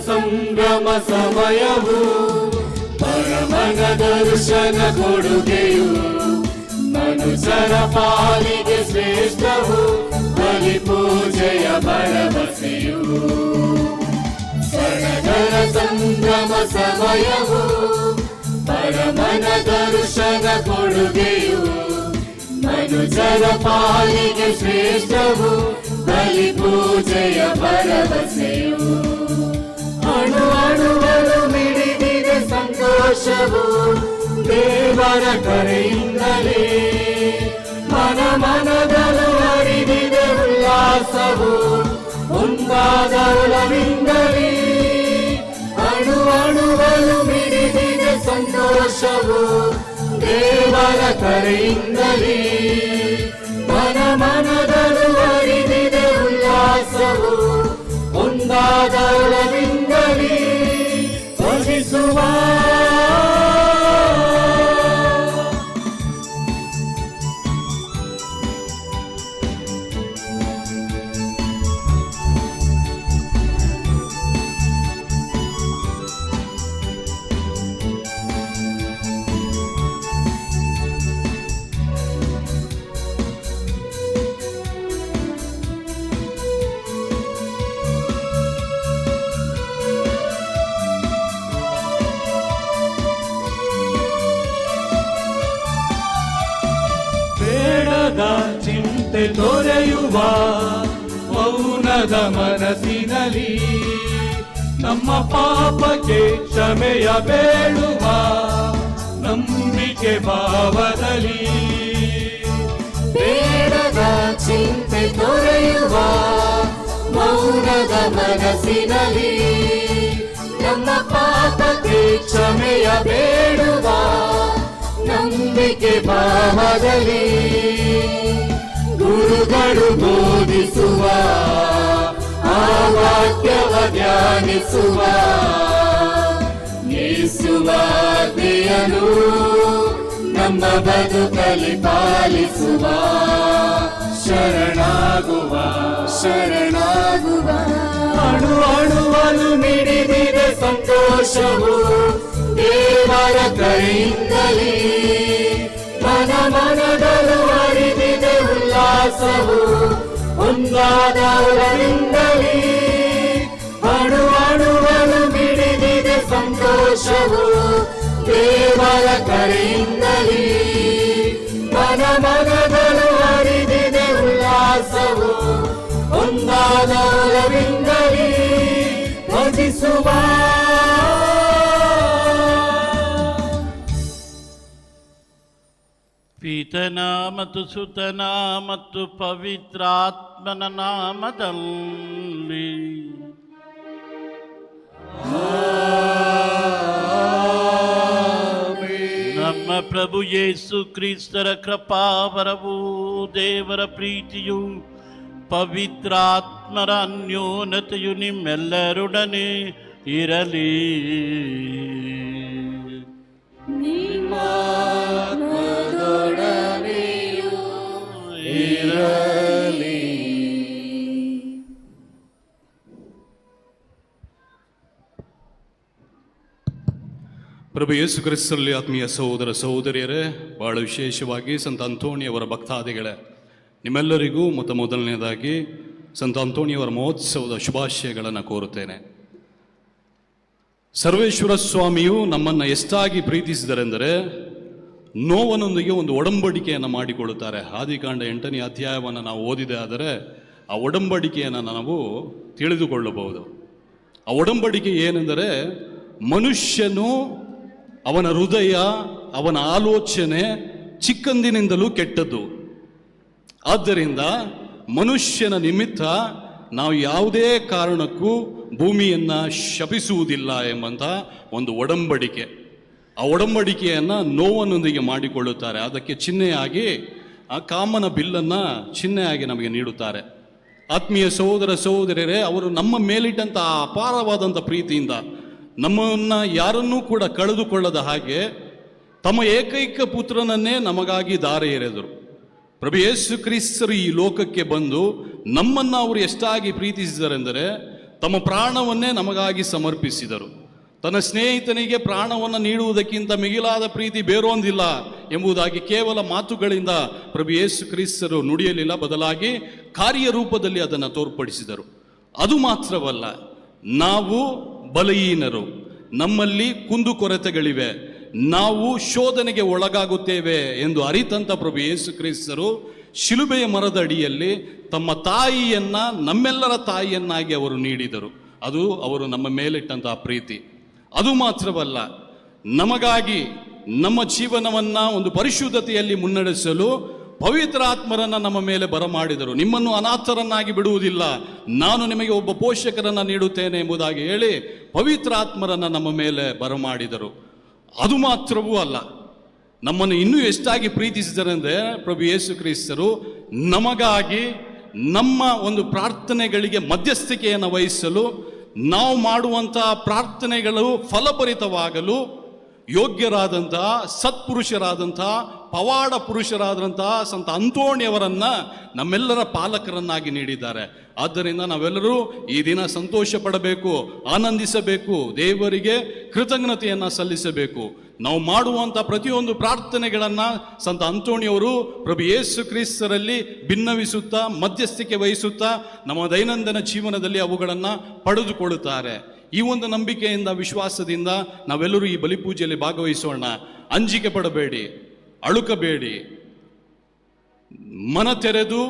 ಸಂಭ್ರಮ ಸಮಯವು ಪರಮನ ದರ್ಶನ ಕೊಡುಗೆಯು ಮನುಷ್ಯರ ಪಾಲಿಗೆ ಶ್ರೇಷ್ಠವು ಬಲಿ ಪೂಜೆಯ ಭರವಸೆಯು. ಸಡಗರ ಸಂಭ್ರಮ ಸಮಯವು ಪರಮನ ದರ್ಶನ ಕೊಡುಗೆಯು ಮನುಷ್ಯರ ಪಾಲಿಗೆ ಶ್ರೇಷ್ಠವು ಬಲಿ ಪೂಜೆಯ ಭರವಸೆಯು. ಅಣು ಅಣುಗಳು ಮಿಡಿದಿದೆ ಸಂತೋಷವು ದೇವರ ಕರೆಯಿಂದಲೇ, ಮನ ಮನದಲು ಹರಿದಿದೆ ಉಲ್ಲಾಸವು ಒಂದಾದ ಒಲವಿಂದಲೇ. ಅಣು ಅಣುಗಳು ಮಿಡಿದಿದೆ ಸಂತೋಷವು ದೇವರ ಕರೆಯಿಂದಲೇ, ಮನ ಮನದಲು ಹರಿದಿದೆ ಉಲ್ಲಾಸವು ಒಂದಾದ ಒಲವಿಂದಲೇ. ಭಜಿಸುವ ಚಿಂತೆ ತೊರೆಯುವ ಮೌನದ ಮನಸ್ಸಿನಲ್ಲಿ, ನಮ್ಮ ಪಾಪಕ್ಕೆ ಕ್ಷಮೆಯ ಬೇಡುವ ನಂಬಿಕೆ ಭಾವದಲ್ಲಿ. ಬೇಡದ ಚಿಂತೆ ತೊರೆಯುವ ಮೌನದ ಮನಸ್ಸಿನಲ್ಲಿ, ನಮ್ಮ ಪಾಪಕ್ಕೆ ಕ್ಷಮೆಯ ಬೇಡುವ ನಂಬಿಕೆ ಭಾವದಲ್ಲಿ. ಗುರುಗಳು ಬೋಧಿಸುವ ಆ ವಾಕ್ಯವ ಧ್ಯಾನಿಸುವ, ಯೇಸುವ ಆಜ್ಞೆಯನ್ನು ನಮ್ಮ ಬದುಕಲಿ ಪಾಲಿಸುವ. ಶರಣಾಗುವ ಶರಣಾಗುವ. ಅಣು ಅಣುವಲು ಮಿಡಿದಿದೆ ಸಂತೋಷವು ದೇವರ ಕೈಯಿಂದಲೇ, ಮನ ಮನದಲು ಹರಿದಿದೆ ಉಲ್ಲಾಸವು ಒಂದಾದ ಒಲವಿಂದಲೇ. ಅಣು ಅಣುವಲು ಮಿಡಿದಿದೆ ಸಂತೋಷವು ದೇವರ ಕರೆಯಿಂದಲೇ, ಮನ ಮನದಲು ಹರಿದಿದೆ ಉಲ್ಲಾಸವು ಒಂದಾದ ಒಲವಿಂದಲೇ. ಭಜಿಸುವ ಪಿತನ ಮತ್ತು ಸುತನ ಮತ್ತು ಪವಿತ್ರಾತ್ಮನ ನಾಮದಲ್ಲಿ. ನಮ್ಮ ಪ್ರಭು ಯೇಸು ಕ್ರಿಸ್ತರ ಕೃಪಾವರವು, ದೇವರ ಪ್ರೀತಿಯು, ಪವಿತ್ರಾತ್ಮರ ಅನ್ಯೋನ್ಯತೆಯು ನಿಮ್ಮೆಲ್ಲರೊಡನೆ ಇರಲಿ. ಪ್ರಭು ಯೇಸು ಕ್ರಿಸ್ತರಲ್ಲಿ ಆತ್ಮೀಯ ಸಹೋದರ ಸಹೋದರಿಯರೇ, ಬಹಳ ವಿಶೇಷವಾಗಿ ಸಂತ ಅಂತೋಣಿಯವರ ಭಕ್ತಾದಿಗಳೇ, ನಿಮ್ಮೆಲ್ಲರಿಗೂ ಮೊದಲನೇದಾಗಿ ಸಂತ ಅಂತೋಣಿಯವರ ಮಹೋತ್ಸವದ ಶುಭಾಶಯಗಳನ್ನು ಕೋರುತ್ತೇನೆ. ಸರ್ವೇಶ್ವರ ಸ್ವಾಮಿಯು ನಮ್ಮನ್ನು ಎಷ್ಟಾಗಿ ಪ್ರೀತಿಸಿದರೆಂದರೆ ನೋವನೊಂದಿಗೆ ಒಂದು ಒಡಂಬಡಿಕೆಯನ್ನು ಮಾಡಿಕೊಳ್ಳುತ್ತಾರೆ. ಆದಿಕಾಂಡ 8ನೇ ಅಧ್ಯಾಯವನ್ನು ನಾವು ಓದಿದೆ ಆದರೆ ಆ ಒಡಂಬಡಿಕೆಯನ್ನು ನಾವು ತಿಳಿದುಕೊಳ್ಳಬಹುದು. ಆ ಒಡಂಬಡಿಕೆ ಏನೆಂದರೆ, ಮನುಷ್ಯನು, ಅವನ ಹೃದಯ, ಅವನ ಆಲೋಚನೆ ಚಿಕ್ಕಂದಿನಿಂದಲೂ ಕೆಟ್ಟದ್ದು. ಆದ್ದರಿಂದ ಮನುಷ್ಯನ ನಿಮಿತ್ತ ನಾವು ಯಾವುದೇ ಕಾರಣಕ್ಕೂ ಭೂಮಿಯನ್ನು ಶಪಿಸುವುದಿಲ್ಲ ಎಂಬಂಥ ಒಂದು ಒಡಂಬಡಿಕೆ. ಆ ಒಡಂಬಡಿಕೆಯನ್ನು ನೋವನೊಂದಿಗೆ ಮಾಡಿಕೊಳ್ಳುತ್ತಾರೆ. ಅದಕ್ಕೆ ಚಿಹ್ನೆಯಾಗಿ ಆ ಕಾಮನ ಬಿಲ್ಲನ್ನು ಚಿಹ್ನೆಯಾಗಿ ನಮಗೆ ನೀಡುತ್ತಾರೆ. ಆತ್ಮೀಯ ಸಹೋದರ ಸಹೋದರಿಯರೇ, ಅವರು ನಮ್ಮ ಮೇಲಿಟ್ಟಂಥ ಅಪಾರವಾದಂಥ ಪ್ರೀತಿಯಿಂದ ನಮ್ಮನ್ನು ಯಾರನ್ನೂ ಕೂಡ ಕಳೆದುಕೊಳ್ಳದ ಹಾಗೆ ತಮ್ಮ ಏಕೈಕ ಪುತ್ರನನ್ನೇ ನಮಗಾಗಿ ದಾರೆ ಎರೆದರು. ಪ್ರಭು ಯೇಸು ಕ್ರಿಸ್ತರು ಈ ಲೋಕಕ್ಕೆ ಬಂದು ನಮ್ಮನ್ನು ಅವರು ಎಷ್ಟಾಗಿ ಪ್ರೀತಿಸಿದರೆಂದರೆ ತಮ್ಮ ಪ್ರಾಣವನ್ನೇ ನಮಗಾಗಿ ಸಮರ್ಪಿಸಿದರು. ತನ್ನ ಸ್ನೇಹಿತನಿಗೆ ಪ್ರಾಣವನ್ನು ನೀಡುವುದಕ್ಕಿಂತ ಮಿಗಿಲಾದ ಪ್ರೀತಿ ಬೇರೊಂದಿಲ್ಲ ಎಂಬುದಾಗಿ ಕೇವಲ ಮಾತುಗಳಿಂದ ಪ್ರಭು ಯೇಸು ಕ್ರಿಸ್ತರು ನುಡಿಯಲಿಲ್ಲ, ಬದಲಾಗಿ ಕಾರ್ಯರೂಪದಲ್ಲಿ ಅದನ್ನು ತೋರ್ಪಡಿಸಿದರು. ಅದು ಮಾತ್ರವಲ್ಲ, ನಾವು ಬಲಹೀನರು, ನಮ್ಮಲ್ಲಿ ಕುಂದುಕೊರತೆಗಳಿವೆ, ನಾವು ಶೋಧನೆಗೆ ಒಳಗಾಗುತ್ತೇವೆ ಎಂದು ಅರಿತಂತ ಪ್ರಭು ಯೇಸು ಕ್ರಿಸ್ತರು ಶಿಲುಬೆಯ ಮರದ ಅಡಿಯಲ್ಲಿ ತಮ್ಮ ತಾಯಿಯನ್ನ ನಮ್ಮೆಲ್ಲರ ತಾಯಿಯನ್ನಾಗಿ ಅವರು ನೀಡಿದರು. ಅದು ಅವರು ನಮ್ಮ ಮೇಲಿಟ್ಟಂತಹ ಪ್ರೀತಿ. ಅದು ಮಾತ್ರವಲ್ಲ, ನಮಗಾಗಿ ನಮ್ಮ ಜೀವನವನ್ನ ಒಂದು ಪರಿಶುದ್ಧತೆಯಲ್ಲಿ ಮುನ್ನಡೆಸಲು ಪವಿತ್ರಾತ್ಮರನ್ನ ನಮ್ಮ ಮೇಲೆ ಬರಮಾಡಿದರು. ನಿಮ್ಮನ್ನು ಅನಾಥರನ್ನಾಗಿ ಬಿಡುವುದಿಲ್ಲ, ನಾನು ನಿಮಗೆ ಒಬ್ಬ ಪೋಷಕರನ್ನ ನೀಡುತ್ತೇನೆ ಎಂಬುದಾಗಿ ಹೇಳಿ ಪವಿತ್ರಾತ್ಮರನ್ನ ನಮ್ಮ ಮೇಲೆ ಬರಮಾಡಿದರು. ಅದು ಮಾತ್ರವೂ ಅಲ್ಲ, ನಮ್ಮನ್ನು ಇನ್ನೂ ಎಷ್ಟಾಗಿ ಪ್ರೀತಿಸಿದರೆಂದರೆ ಪ್ರಭು ಯೇಸು ಕ್ರಿಸ್ತರು ನಮಗಾಗಿ ನಮ್ಮ ಒಂದು ಪ್ರಾರ್ಥನೆಗಳಿಗೆ ಮಧ್ಯಸ್ಥಿಕೆಯನ್ನು ವಹಿಸಲು, ನಾವು ಮಾಡುವಂತಹ ಪ್ರಾರ್ಥನೆಗಳು ಫಲಭರಿತವಾಗಲು ಯೋಗ್ಯರಾದಂತಹ ಸತ್ಪುರುಷರಾದಂತಹ ಪವಾಡ ಪುರುಷರಾದಂತಹ ಸಂತ ಅಂತೋಣಿಯವರನ್ನ ನಮ್ಮೆಲ್ಲರ ಪಾಲಕರನ್ನಾಗಿ ನೀಡಿದ್ದಾರೆ. ಆದ್ದರಿಂದ ನಾವೆಲ್ಲರೂ ಈ ದಿನ ಸಂತೋಷ ಪಡಬೇಕು, ಆನಂದಿಸಬೇಕು, ದೇವರಿಗೆ ಕೃತಜ್ಞತೆಯನ್ನು ಸಲ್ಲಿಸಬೇಕು. ನಾವು ಮಾಡುವಂಥ ಪ್ರತಿಯೊಂದು ಪ್ರಾರ್ಥನೆಗಳನ್ನು ಸಂತ ಅಂತೋಣಿಯವರು ಪ್ರಭು ಯೇಸು ಕ್ರಿಸ್ತರಲ್ಲಿ ಭಿನ್ನವಿಸುತ್ತಾ ಮಧ್ಯಸ್ಥಿಕೆ ವಹಿಸುತ್ತಾ ನಮ್ಮ ದೈನಂದಿನ ಜೀವನದಲ್ಲಿ ಅವುಗಳನ್ನು ಪಡೆದುಕೊಳ್ಳುತ್ತಾರೆ. ಈ ಒಂದು ನಂಬಿಕೆಯಿಂದ, ವಿಶ್ವಾಸದಿಂದ ನಾವೆಲ್ಲರೂ ಈ ಬಲಿಪೂಜೆಯಲ್ಲಿ ಭಾಗವಹಿಸೋಣ. ಅಂಜಿಕೆ ಪಡಬೇಡಿ, ಅಳುಕಬೇಡಿ, ಮನ ತೆರೆದು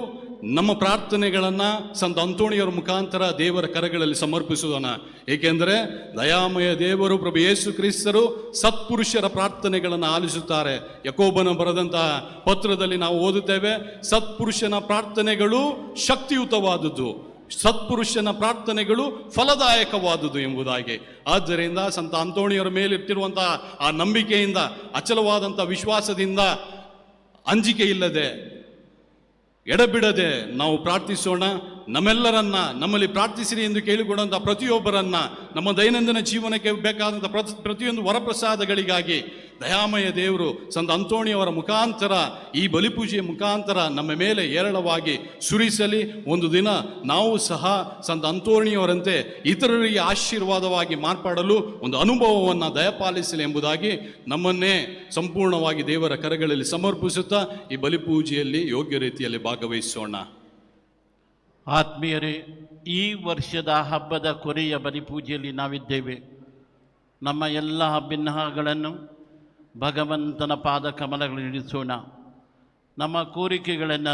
ನಮ್ಮ ಪ್ರಾರ್ಥನೆಗಳನ್ನು ಸಂತ ಅಂತೋಣಿಯವರ ಮುಖಾಂತರ ದೇವರ ಕರಗಳಲ್ಲಿ ಸಮರ್ಪಿಸೋಣ. ಏಕೆಂದರೆ ದಯಾಮಯ ದೇವರು ಪ್ರಭು ಯೇಸು ಕ್ರಿಸ್ತರು ಸತ್ಪುರುಷರ ಪ್ರಾರ್ಥನೆಗಳನ್ನು ಆಲಿಸುತ್ತಾರೆ. ಯಾಕೋಬನ ಬರೆದಂತಹ ಪತ್ರದಲ್ಲಿ ನಾವು ಓದುತ್ತೇವೆ, ಸತ್ಪುರುಷನ ಪ್ರಾರ್ಥನೆಗಳು ಶಕ್ತಿಯುತವಾದುದು, ಸತ್ಪುರುಷನ ಪ್ರಾರ್ಥನೆಗಳು ಫಲದಾಯಕವಾದುದು ಎಂಬುದಾಗಿ. ಆದ್ದರಿಂದ ಸಂತ ಅಂತೋಣಿಯವರ ಮೇಲಿಟ್ಟಿರುವಂತಹ ಆ ನಂಬಿಕೆಯಿಂದ, ಅಚಲವಾದಂಥ ವಿಶ್ವಾಸದಿಂದ, ಅಂಜಿಕೆ ಇಲ್ಲದೆ, ಎಡಬಿಡದೆ ನಾವು ಪ್ರಾರ್ಥಿಸೋಣ. ನಮ್ಮೆಲ್ಲರನ್ನ, ನಮ್ಮಲ್ಲಿ ಪ್ರಾರ್ಥಿಸಿರಿ ಎಂದು ಕೇಳಿಕೊಂಡಂಥ ಪ್ರತಿಯೊಬ್ಬರನ್ನ, ನಮ್ಮ ದೈನಂದಿನ ಜೀವನಕ್ಕೆ ಬೇಕಾದಂಥ ಪ್ರತಿಯೊಂದು ವರಪ್ರಸಾದಗಳಿಗಾಗಿ ದಯಾಮಯ ದೇವರು ಸಂತ ಅಂತೋಣಿಯವರ ಮುಖಾಂತರ, ಈ ಬಲಿಪೂಜೆಯ ಮುಖಾಂತರ ನಮ್ಮ ಮೇಲೆ ಏರಳವಾಗಿ ಸುರಿಸಲಿ. ಒಂದು ದಿನ ನಾವು ಸಹ ಸಂತ ಅಂತೋಣಿಯವರಂತೆ ಇತರರಿಗೆ ಆಶೀರ್ವಾದವಾಗಿ ಮಾರ್ಪಾಡಲು ಒಂದು ಅನುಭವವನ್ನು ದಯಪಾಲಿಸಲಿ ಎಂಬುದಾಗಿ ನಮ್ಮನ್ನೇ ಸಂಪೂರ್ಣವಾಗಿ ದೇವರ ಕರಗಳಲ್ಲಿ ಸಮರ್ಪಿಸುತ್ತಾ ಈ ಬಲಿಪೂಜೆಯಲ್ಲಿ ಯೋಗ್ಯ ರೀತಿಯಲ್ಲಿ ಭಾಗವಹಿಸೋಣ. ಆತ್ಮೀಯರೇ, ಈ ವರ್ಷದ ಹಬ್ಬದ ಕೊನೆಯ ಬಲಿಪೂಜೆಯಲ್ಲಿ ನಾವಿದ್ದೇವೆ. ನಮ್ಮ ಎಲ್ಲ ಭಿನ್ನಗಳನ್ನು ಭಗವಂತನ ಪಾದ ಕಮಲಗಳಿರಿಸೋಣ. ನಮ್ಮ ಕೋರಿಕೆಗಳನ್ನು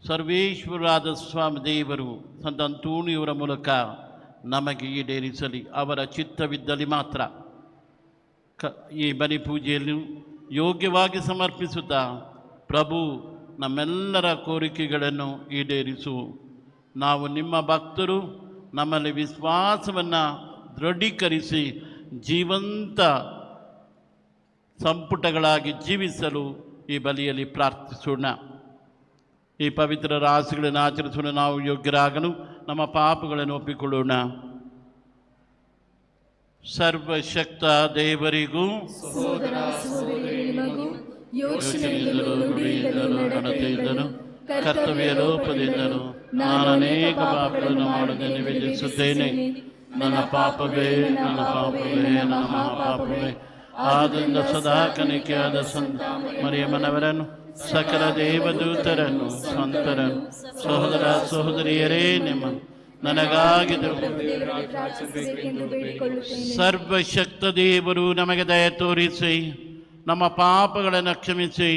ಸರ್ವೇಶ್ವರಾದ ಸ್ವಾಮಿ ದೇವರು ಸಂತ ಅಂತೋಣಿಯವರ ಮೂಲಕ ನಮಗೆ ಈಡೇರಿಸಲಿ. ಅವರ ಚಿತ್ತವಿದ್ದಲ್ಲಿ ಮಾತ್ರ ಈ ಬಲಿಪೂಜೆಯನ್ನು ಯೋಗ್ಯವಾಗಿ ಸಮರ್ಪಿಸುತ್ತಾ ಪ್ರಭು ನಮ್ಮೆಲ್ಲರ ಕೋರಿಕೆಗಳನ್ನು ಈಡೇರಿಸು. ನಾವು ನಿಮ್ಮ ಭಕ್ತರು, ನಮ್ಮಲ್ಲಿ ವಿಶ್ವಾಸವನ್ನು ದೃಢೀಕರಿಸಿ ಜೀವಂತ ಸಂಪುಟಗಳಾಗಿ ಜೀವಿಸಲು ಈ ಬಲಿಯಲ್ಲಿ ಪ್ರಾರ್ಥಿಸೋಣ. ಈ ಪವಿತ್ರ ರಾಶಿಗಳನ್ನು ಆಚರಿಸಲು ನಾವು ಯೋಗ್ಯರಾಗಲು ನಮ್ಮ ಪಾಪಗಳನ್ನು ಒಪ್ಪಿಕೊಳ್ಳೋಣ. ಸರ್ವಶಕ್ತ ದೇವರಿಗೂ ಯೋಚನೆಯಿಂದಲೂ ನುಡಿಯಿಂದಲೂ ನಡತೆಯಿಂದಲೂ ಕರ್ತವ್ಯ ಲೋಪದಿಂದಲೂ ನಾನು ಅನೇಕ ಪಾಪಗಳನ್ನು ಮಾಡದೆ ನಿವೇದಿಸುತ್ತೇನೆ. ನನ್ನ ಪಾಪವೇ, ನನ್ನ ಪಾಪವೇ, ನನ್ನ ಮಹಾಪಾಪವೇ. ಆದ್ದರಿಂದ ಸದಾ ಕನಿಕೆಯಾದ ಸಂತ ಮರಿಯಮ್ಮನವರನ್ನು, ಸಕಲ ದೇವದೂತರನ್ನು, ಸಂತರನ್ನು, ಸಹೋದರ ಸಹೋದರಿಯರೇ, ನಿಮ್ಮ ನನಗಾಗಿ ಸರ್ವಶಕ್ತ ದೇವರು ನಮಗೆ ದಯ ತೋರಿಸಿ ನಮ್ಮ ಪಾಪಗಳನ್ನು ಕ್ಷಮಿಸಿ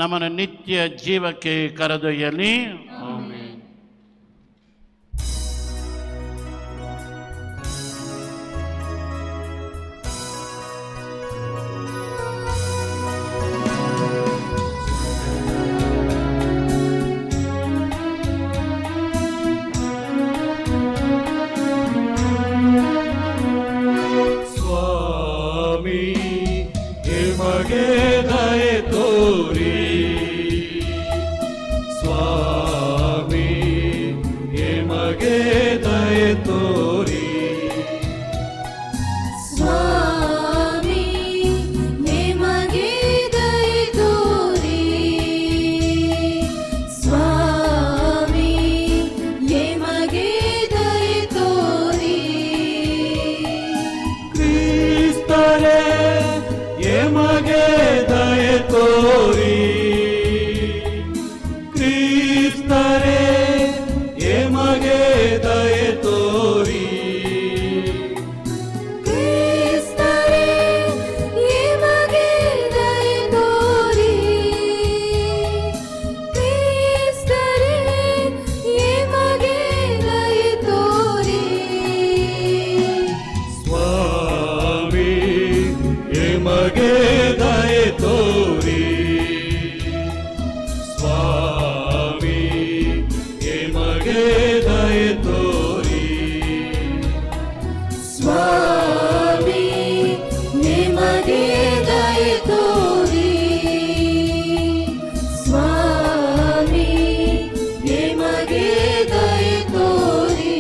ನಮ್ಮನ್ನು ನಿತ್ಯ ಜೀವಕ್ಕೆ ಕರೆದೊಯ್ಯಲಿ. ನಿಮಗೆ ದಯೆ ತೋರಿ ಸ್ವಾಮಿ, ನಿಮಗೆ ದಯೆ ತೋರಿ ಸ್ವಾಮಿ, ನಿಮಗೆ ದಯೆ ತೋರಿ ಸ್ವಾಮಿ, ನಿಮಗೆ ದಯೆ ತೋರಿ ಕ್ರಿಸ್ತರೇ ಎಮಗೆ ದಯೆ ತೋರಿ ಕ್ರಿಸ್ತರೇ ಎಮಗೆ ದಯೆ ತೋರಿ ಕ್ರಿಸ್ತರೇ ಎಮಗೆ ದಯೆ ತೋರಿ ಕ್ರಿಸ್ತರೇ ಎಮಗೆ ದಯೆ ತೋರಿ ಸ್ವಾಮಿ ಎಮಗೆ ದಯೆ ತೋರಿ ಸ್ವಾಮಿ ಎಮಗೆ ದಯೆ ತೋರಿ ಸ್ವಾಮಿ, ನಿಮಗೆ ದಯೆ ತೋರಿ ಸ್ವಾಮಿ, ನಿಮಗೆ ದಯೆ ತೋರಿ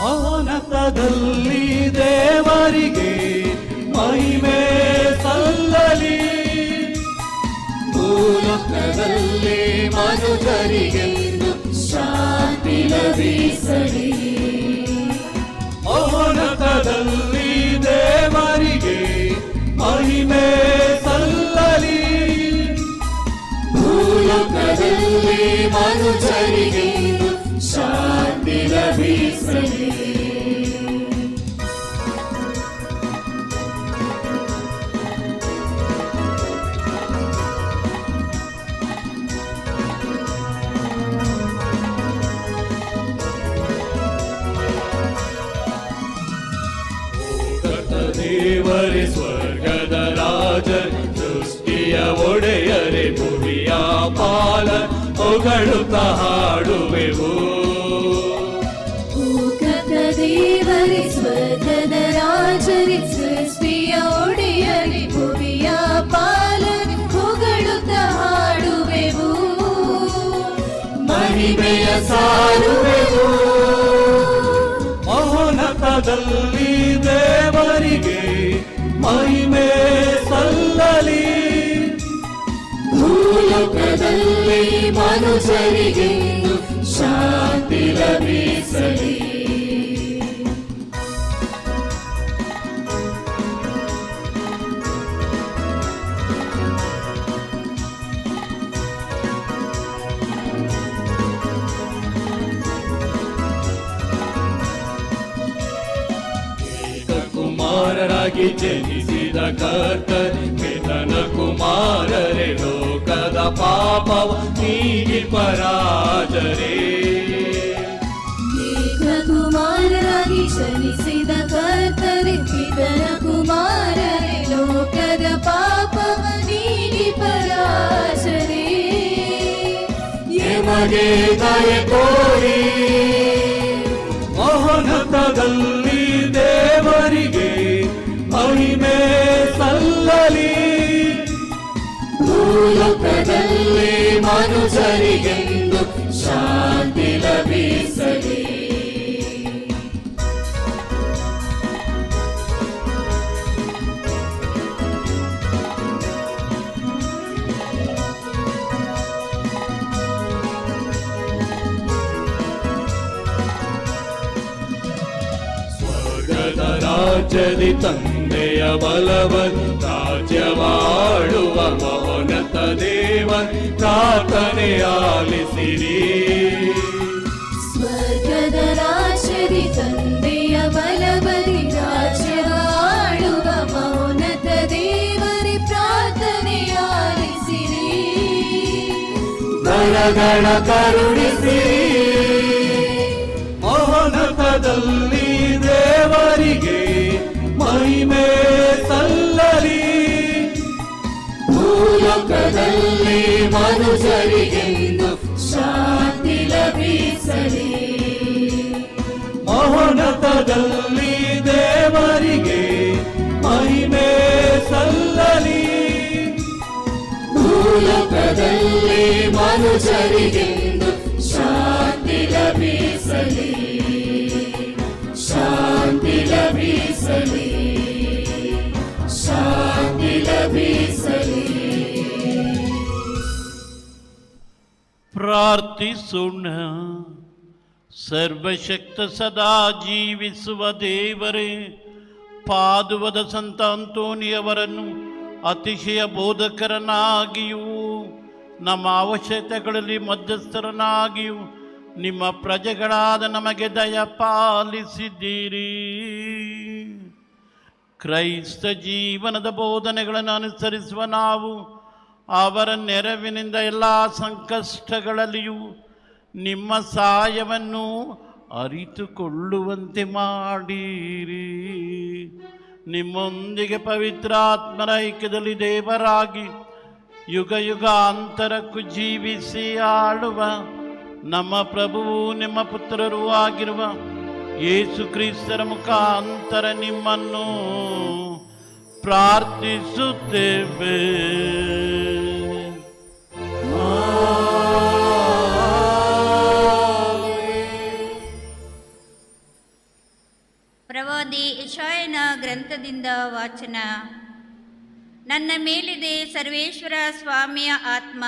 ಆನಂದದಲ್ಲಿ ದೇವರಿಗೆ ಮಹಿಮೆ ಸಲ್ಲಲಿ, ಭೂಲೋಕದಲ್ಲಿ ಮನುಜರಿಗೆಂದು ಶಾಂತಿ ಲಭಿಸಲಿ. ಆನಂದದಲ್ಲಿ ದೇವರಿಗೆ ಮಹಿಮೆ ಸಲ್ಲಲಿ, ಭೂಲೋಕದಲ್ಲಿ ಮನುಜರಿಗೆಂದು ಶಾಂತಿ ಲಭಿಸಲಿ. ದೇವರೇ ಸ್ವರ್ಗದ ರಾಜ, ಸೃಷ್ಟಿಯ ಒಡೆಯರೆ ಭುವಿಯ ಪಾಲ, ಹೊಗಳುತ್ತ ಹಾಡುವೆವು. ಭೂಗತ ದೇವರೇ ಸ್ವರ್ಗದ ರಾಜರೇ, ಸೃಷ್ಟಿಯ ಒಡೆಯರೇ ಭುವಿಯ ಪಾಲನೆ, ಹೊಗಳುತ್ತ ಹಾಡುವೆವು, ಮಹಿಮೆಯ ಸಾರುವೆವು. ಮಹೋನ್ನತದಲ್ಲಿ ದೇವರಿಗೆ ಮಹಿಮೆ ಸಲ್ಲಲಿ, ಭೂಲೋಕದಲ್ಲಿ ಮನುಜರಿಗೆಂದು ಶಾಂತಿ ಲಭಿಸಲಿ. ಕುಮಾರರಾಗಿ ಜನಿಸಿದ ಕರ್ತರ್, ಪಿತನ ಕುಮಾರರೇ, ಲೋಕದ ಪಾಪವ ನೀಗಿ ಪರಾಜರೇ. ಕುಮಾರರಾಗಿ ಜನಿಸಿದ ಕರ್ತರೆ, ಪಿತನ ಕುಮಾರರೇ, ಲೋಕದ ಪಾಪವ ನೀಗಿ ಪರಾಜರೇ. ಎಮಗೆ ದಯೆ ತೋರಿ ಮಹೋನ್ನತದಲ್ಲಿ ದೇವರಿಗೆ ಮಹಿಮೆ ಸಲ್ಲಲಿ, ಭೂಲೋಕದಲ್ಲಿ ಮನುಜರಿಗೆಂದು ಶಾಂತಿ ಲಭಿಸಲಿ. ಸ್ವರ್ಗದ ರಾಜ್ಯದಿ ತಂದೆಯ ಬಲವನ್ ರಾಜ್ಯವಾಳುವ ಮಹೋನ್ನತ ದೇವನ್ ಪ್ರಾರ್ಥನೆ ಆಲಿಸಿರಿ. ಸ್ವರ್ಗದ ರಾಜ್ಯದಿ ತಂದೆಯ ಬಲಬದಿ ರಾಜ್ಯವಾಳುವ ಮಹೋನ್ನತ ದೇವರೇ ಪ್ರಾರ್ಥನೆ ಆಲಿಸಿರಿ. ಬಲಗಣ ಕರುಣಿಸಿರಿ. ಮಹೋನ್ನತದಲ್ಲಿ ದೇವರಿಗೆ ಮಹಿಮೆ ಸಲ್ಲಲಿ. ಭೂಲೋಕದಲ್ಲಿ ಮನುಷ್ಯರಿಗೆಂದು ಶಾಂತಿ ಲಭಿಸಲಿ. ಮಹೋನ್ನತದಲ್ಲಿ ದೇವರಿಗೆ ಮಹಿಮೆ ಸಲ್ಲಲಿ. ಭೂಲೋಕದಲ್ಲಿ ಮನುಷ್ಯರಿಗೆಂದು ಶಾಂತಿ ಲಭಿಸಲಿ. ಶಾಂತಿ ಲಭಿಸಲಿ. ಶಾಂತಿ ಲಭಿಸಲಿ. ಪ್ರಾರ್ಥಿಸೋಣ. ಸರ್ವಶಕ್ತ ಸದಾ ಜೀವಿಸುವ ದೇವರೇ, ಪಾದುವದ ಸಂತ ಅಂತೋನಿಯವರನ್ನು ಅತಿಶಯ ಬೋಧಕರನ್ನಾಗಿಯೂ ನಮ್ಮ ಅವಶ್ಯಕತೆಗಳಲ್ಲಿ ಮಧ್ಯಸ್ಥರನ್ನಾಗಿಯೂ ನಿಮ್ಮ ಪ್ರಜೆಗಳಾದ ನಮಗೆ ದಯ ಪಾಲಿಸಿದ್ದೀರಿ. ಕ್ರೈಸ್ತ ಜೀವನದ ಬೋಧನೆಗಳನ್ನು ಅನುಸರಿಸುವ ನಾವು ಅವರ ನೆರವಿನಿಂದ ಎಲ್ಲ ಸಂಕಷ್ಟಗಳಲ್ಲಿಯೂ ನಿಮ್ಮ ಸಹಾಯವನ್ನು ಅರಿತುಕೊಳ್ಳುವಂತೆ ಮಾಡಿರಿ. ನಿಮ್ಮೊಂದಿಗೆ ಪವಿತ್ರಾತ್ಮರ ಐಕ್ಯದಲ್ಲಿ ದೇವರಾಗಿ ಯುಗ ಯುಗಾಂತರಕ್ಕೂ ಜೀವಿಸಿ ಆಳುವ ನಮ್ಮ ಪ್ರಭುವು ನಿಮ್ಮ ಪುತ್ರರೂ ಆಗಿರುವ ಯೇಸು ಕ್ರಿಸ್ತರ ಮುಖಾಂತರ ನಿಮ್ಮನ್ನು ಪ್ರಾರ್ಥಿಸುತ್ತೇವೆ. ಪ್ರವಾದಿ ಯೆಶಾಯನ ಗ್ರಂಥದಿಂದ ವಾಚನ. ನನ್ನ ಮೇಲಿದೆ ಸರ್ವೇಶ್ವರ ಸ್ವಾಮಿಯ ಆತ್ಮ,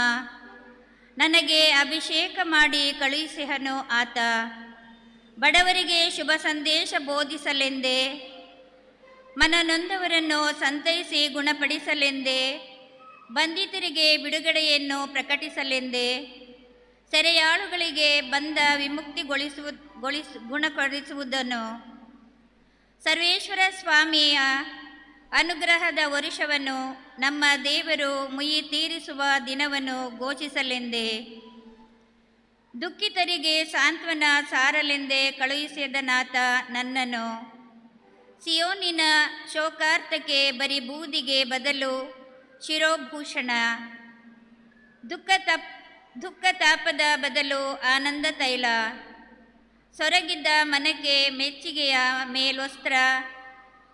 ನನಗೆ ಅಭಿಷೇಕ ಮಾಡಿ ಕಳುಹಿಸಿಹನು ಆತ. ಬಡವರಿಗೆ ಶುಭ ಸಂದೇಶ ಬೋಧಿಸಲೆಂದೇ, ಮನನೊಂದವರನ್ನು ಸಂತೈಸಿ ಗುಣಪಡಿಸಲೆಂದೇ, ಬಂಧಿತರಿಗೆ ಬಿಡುಗಡೆಯನ್ನು ಪ್ರಕಟಿಸಲೆಂದೇ, ಸೆರೆಯಾಳುಗಳಿಗೆ ಬಂದ ಗುಣಪಡಿಸುವುದನ್ನು, ಸರ್ವೇಶ್ವರ ಸ್ವಾಮಿಯ ಅನುಗ್ರಹದ ವರುಷವನ್ನು, ನಮ್ಮ ದೇವರು ಮುಯಿ ತೀರಿಸುವ ದಿನವನ್ನು ಘೋಷಿಸಲೆಂದೇ, ದುಃಖಿತರಿಗೆ ಸಾಂತ್ವನ ಸಾರಲೆಂದೇ ಕಳುಹಿಸಿದನಾತ ನನ್ನನ್ನು. ಸಿಯೋನಿನ ಶೋಕಾರ್ಥಕ್ಕೆ ಬರೀ ಬೂದಿಗೆ ಬದಲು ಶಿರೋಭೂಷಣ, ದುಃಖ ತಾಪದ ಬದಲು ಆನಂದ ತೈಲ, ಸೊರಗಿದ್ದ ಮನಕ್ಕೆ ಮೆಚ್ಚುಗೆಯ ಮೇಲ್ವಸ್ತ್ರ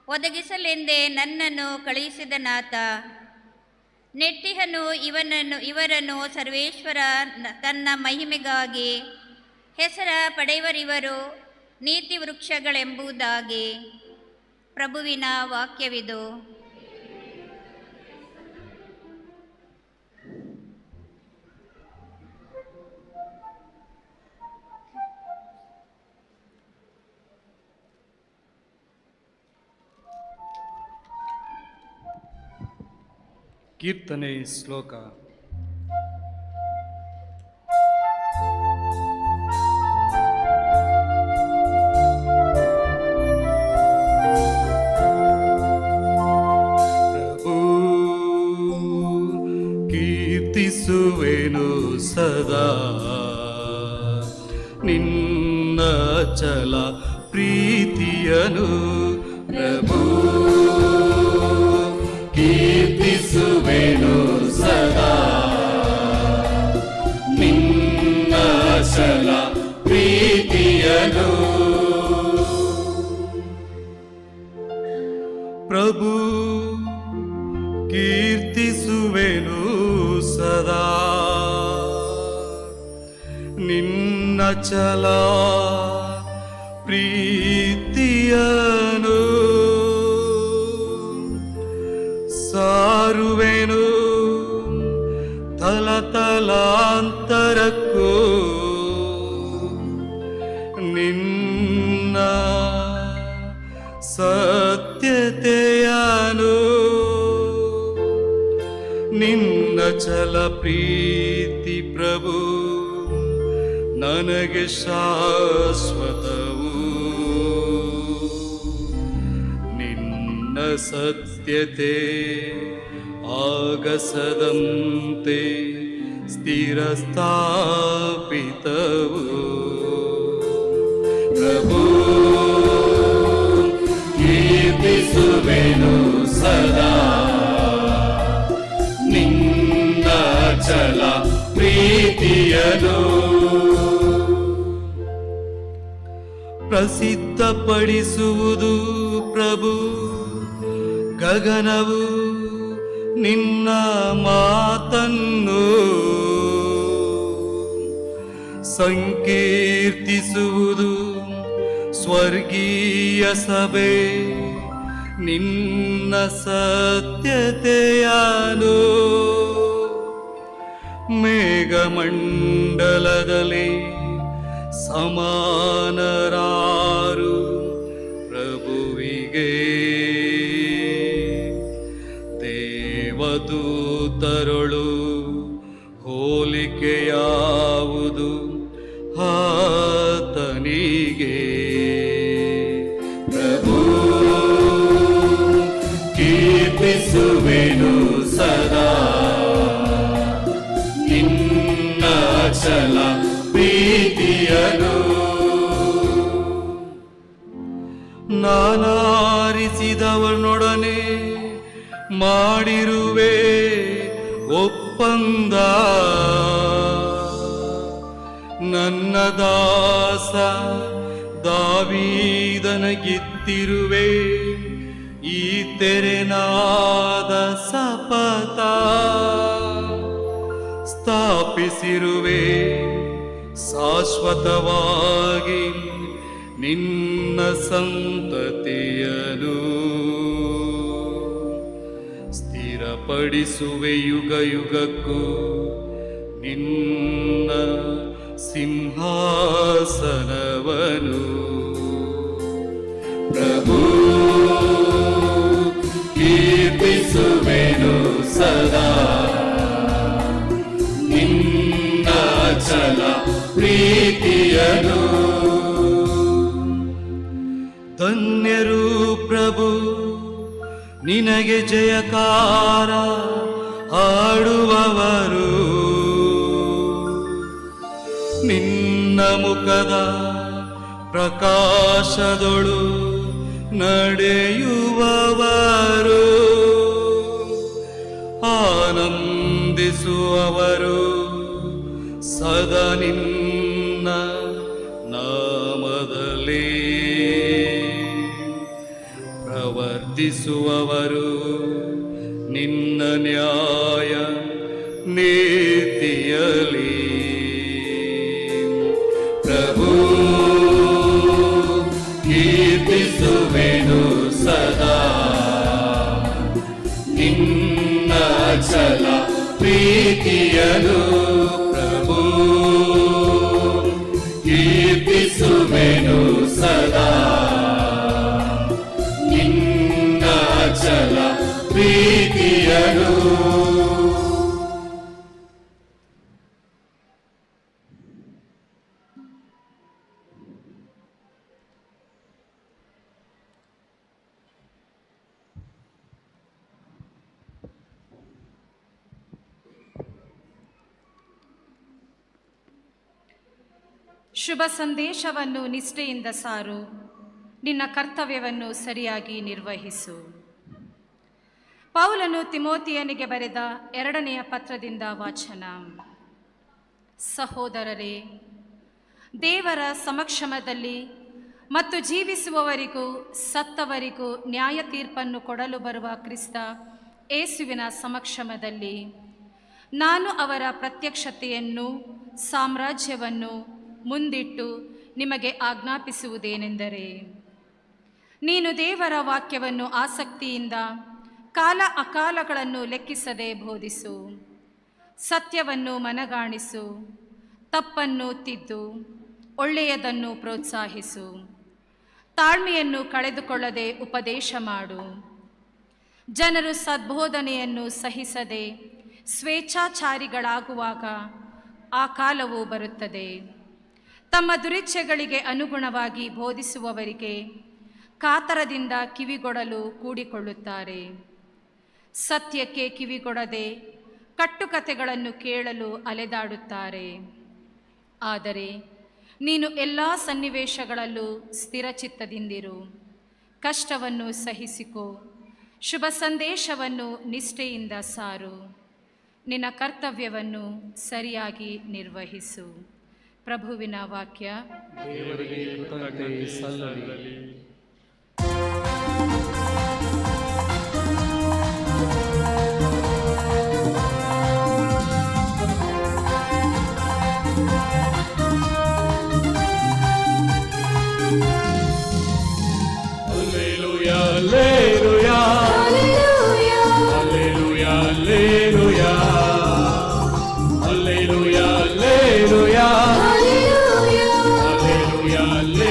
ಒದಗಿಸಲೆಂದೇ ನನ್ನನ್ನು ಕಳುಹಿಸಿದನಾತ. ನೆಟ್ಟಿಹನು ಇವರನ್ನು ಸರ್ವೇಶ್ವರ ತನ್ನ ಮಹಿಮೆಗಾಗಿ ಹೆಸರ ಪಡೆಯುವರಿವರು ನೀತಿ ವೃಕ್ಷಗಳೆಂಬುದಾಗಿ. ಪ್ರಭುವಿನ ವಾಕ್ಯವಿದು. ಕೀರ್ತನೆ ಶ್ಲೋಕ. ಪ್ರಭು ಕೀರ್ತಿಸುವೆನು ಸದಾ ನಿನ್ನ ಚಲ ಪ್ರೀತಿಯನು. ಪ್ರಭು ಕೀರ್ತಿಸುವೆನು ಸದಾ ನಿನ್ನ ಚಲ ಪ್ರೀತಿಯನು. ಪ್ರಭು ಕೀರ್ತಿಸುವೆನು ಸದಾ ನಿನ್ನ ಚಲ ಪ್ರೀತಿಯನು. ಸಾರುವೆನು ತಲತಲಾಂತರಕ್ಕೂ ನಿನ್ನ ಸತ್ಯ ನಿನ್ನ ಛಲ ಪ್ರೀತಿ ಪ್ರಭು ನನಗೆ ಶಾಶ್ವತವು. ನಿನ್ನ ಸತ್ಯತೆ ಆಗಸದಂತೆ ಸ್ಥಿರ ಸ್ಥಾಪಿತವು. ಪ್ರಭು ಕೀರ್ತಿಸುವೆನು ಸದಾ ನಿನ್ನ ಛಲ ಪ್ರೀತಿಯನು. ಪ್ರಸಿದ್ಧಪಡಿಸುವುದು ಪ್ರಭು ಗಗನವು ನಿನ್ನ ಮಾತನ್ನು. ಸಂಕೀರ್ತಿಸುವುದು ಸ್ವರ್ಗೀಯ ಸಭೆ ನಿನ್ನ ಸತ್ಯತೆಯನು. ಮೇಘಮಂಡಲದಲ್ಲಿ ಸಮಾನರಾರು ಪ್ರಭುವಿಗೆ. ದೇವದೂತರಳು ಹೋಲಿಕೆಯಾವುದು ಆತನಿಗೆ. ಪ್ರಭು ಕೀರ್ತಿಸುವೆನು ಸದಾ ನಿನ್ನ ಛಲ ಪ್ರೀತಿಯನು. ನಾನಾರಿಸಿದವನೊಡನೆ ಮಾಡಿರುವೆ ಒಪ್ಪಂದ. ನನ್ನ ದಾಸ ದಾವೀದನಗಿತ್ತಿರುವೆ ಈ ತೆರೆನಾದ ಸಪಥ. ಸ್ಥಾಪಿಸಿರುವೆ ಶಾಶ್ವತವಾಗಿ ನಿನ್ನ ಸಂತತಿಯನು. ಸ್ಥಿರಪಡಿಸುವೆ ಯುಗ ಯುಗಕ್ಕೂ ನಿನ್ನ ಸಿಂಹಾಸನವನು. ಪ್ರಭು ಕೀರ್ತಿಸುವೆನು ಸದಾ ನಿನ್ನ ಛಲ ಪ್ರೀತಿಯನು. ಧನ್ಯರು ಪ್ರಭು ನಿನಗೆ ಜಯಕಾರ ಹಾಡುವವರು. ನಿನ್ನ ಮುಖದ ಪ್ರಕಾಶದೊಳು ನಡೆಯುವವರು. ಆನಂದಿಸುವವರು ಸದಾ ನಿನ್ನ ನಾಮದಲ್ಲಿ. ಪ್ರವರ್ತಿಸುವವರು ನಿನ್ನ ನ್ಯಾಯ ನೀತಿಯಲಿ. ಪ್ರಭು ಕೀರ್ತಿಸುವೆನು ಸದಾ ನಿನ್ನ ಛಲ ಪ್ರೀತಿಯನು. ಪ್ರಭು ಕೀರ್ತಿಸುವೆನು ಸದಾ ನಿನ್ನ ಛಲ ಪ್ರೀತಿಯನು. ಶುಭ ಸಂದೇಶವನ್ನು ನಿಷ್ಠೆಯಿಂದ ಸಾರು, ನಿನ್ನ ಕರ್ತವ್ಯವನ್ನು ಸರಿಯಾಗಿ ನಿರ್ವಹಿಸು. ಪೌಲನು ತಿಮೋತಿಯನಿಗೆ ಬರೆದ 2ನೆಯ ಪತ್ರದಿಂದ ವಾಚನ. ಸಹೋದರರೇ, ದೇವರ ಸಮಕ್ಷಮದಲ್ಲಿ ಮತ್ತು ಜೀವಿಸುವವರಿಗೂ ಸತ್ತವರಿಗೂ ನ್ಯಾಯ ತೀರ್ಪನ್ನು ಕೊಡಲು ಬರುವ ಕ್ರಿಸ್ತ ಯೇಸುವಿನ ಸಮಕ್ಷಮದಲ್ಲಿ ನಾನು ಅವರ ಪ್ರತ್ಯಕ್ಷತೆಯನ್ನು ಸಾಮ್ರಾಜ್ಯವನ್ನು ಮುಂದಿಟ್ಟು ನಿಮಗೆ ಆಜ್ಞಾಪಿಸುವುದೇನೆಂದರೆ, ನೀನು ದೇವರ ವಾಕ್ಯವನ್ನು ಆಸಕ್ತಿಯಿಂದ ಕಾಲ ಅಕಾಲಗಳನ್ನು ಲೆಕ್ಕಿಸದೆ ಬೋಧಿಸು. ಸತ್ಯವನ್ನು ಮನಗಾಣಿಸು, ತಪ್ಪನ್ನು ತಿದ್ದು, ಒಳ್ಳೆಯದನ್ನು ಪ್ರೋತ್ಸಾಹಿಸು. ತಾಳ್ಮೆಯನ್ನು ಕಳೆದುಕೊಳ್ಳದೆ ಉಪದೇಶ ಮಾಡು. ಜನರು ಸದ್ಬೋಧನೆಯನ್ನು ಸಹಿಸದೆ ಸ್ವೇಚ್ಛಾಚಾರಿಗಳಾಗುವಾಗ ಆ ಕಾಲವು ಬರುತ್ತದೆ. ತಮ್ಮ ದುರಿಚ್ಛೆಗಳಿಗೆ ಅನುಗುಣವಾಗಿ ಬೋಧಿಸುವವರಿಗೆ ಕಾತರದಿಂದ ಕಿವಿಗೊಡಲು ಕೂಡಿಕೊಳ್ಳುತ್ತಾರೆ. ಸತ್ಯಕ್ಕೆ ಕಿವಿಗೊಡದೆ ಕಟ್ಟುಕತೆಗಳನ್ನು ಕೇಳಲು ಅಲೆದಾಡುತ್ತಾರೆ. ಆದರೆ ನೀನು ಎಲ್ಲ ಸನ್ನಿವೇಶಗಳಲ್ಲೂ ಸ್ಥಿರಚಿತ್ತದಿಂದಿರು. ಕಷ್ಟವನ್ನು ಸಹಿಸಿಕೋ, ಶುಭ ಸಂದೇಶವನ್ನು ನಿಷ್ಠೆಯಿಂದ ಸಾರು, ನಿನ್ನ ಕರ್ತವ್ಯವನ್ನು ಸರಿಯಾಗಿ ನಿರ್ವಹಿಸು. ಪ್ರಭುವಿನ ವಾಕ್ಯ. ದೇವರಿಗೆ ಕೃತಜ್ಞತೆ ಸಲ್ಲಲಿ. Alleluia, alleluia, alleluia, alleluia, alleluia, alleluia, alleluia, alleluia.